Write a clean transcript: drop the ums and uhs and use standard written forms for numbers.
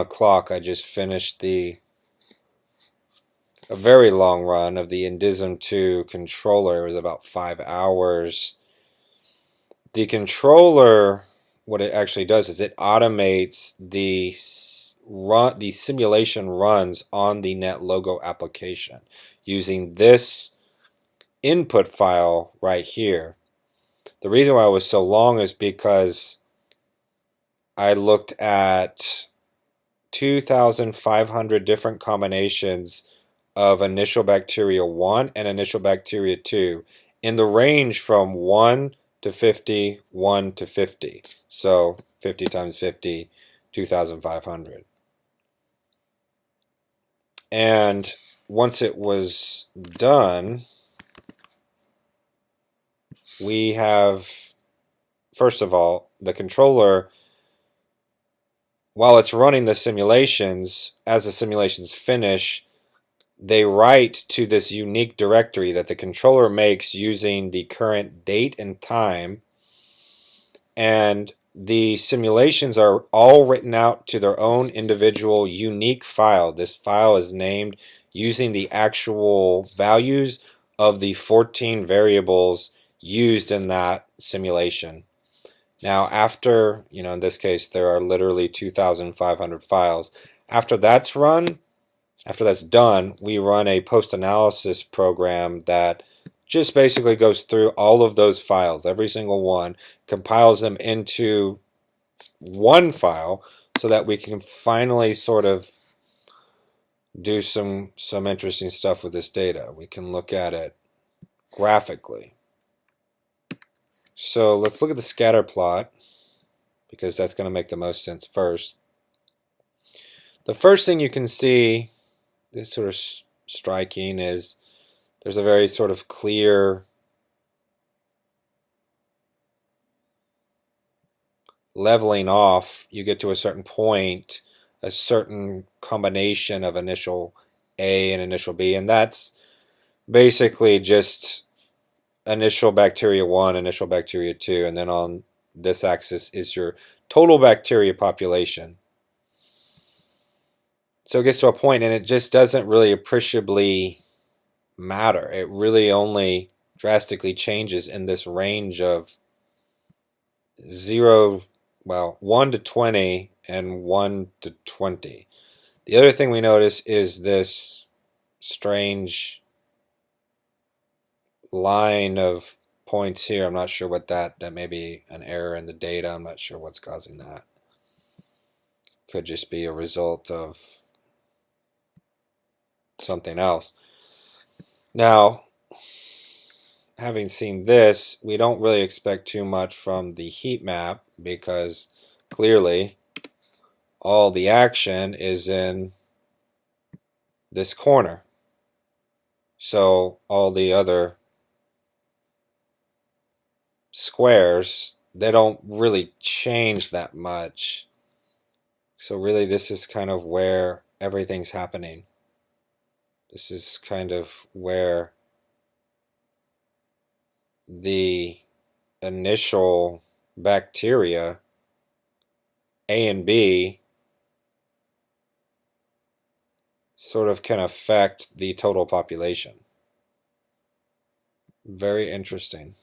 o'clock, I just finished a very long run of the INDISIM2 controller. It was about 5 hours. The controller, what it actually does is it automates the simulation runs on the NetLogo application using this input file right here. The reason why it was so long is because I looked at 2,500 different combinations of initial bacteria 1 and initial bacteria 2 in the range from 1 to 50, 1 to 50. So 50 times 50, 2,500. And once it was done, we have, first of all, the controller, while it's running the simulations, as the simulations finish, they write to this unique directory that the controller makes using the current date and time, and the simulations are all written out to their own individual unique file. This file is named using the actual values of the 14 variables used in that simulation. Now, after, in this case, there are literally 2,500 files. After that's done, we run a post-analysis program that just basically goes through all of those files, every single one, compiles them into one file so that we can finally sort of do some interesting stuff with this data. We can look at it graphically. So let's look at the scatter plot, because that's going to make the most sense first. The first thing you can see, this sort of striking, is there's a very sort of clear leveling off. You get to a certain point, a certain combination of initial A and initial B, and that's basically just initial bacteria 1, initial bacteria 2, and then on this axis is your total bacteria population. So it gets to a point and it just doesn't really appreciably matter. It really only drastically changes in this range of 1 to 20 and 1 to 20. The other thing we notice is this strange line of points here. I'm not sure what that may be an error in the data. I'm not sure what's causing that. Could just be a result of something else. Now, having seen this, we don't really expect too much from the heat map, because clearly all the action is in this corner. So all the other squares, they don't really change that much. So really this is kind of where everything's happening. This is kind of where the initial bacteria, A and B, sort of can affect the total population. Very interesting.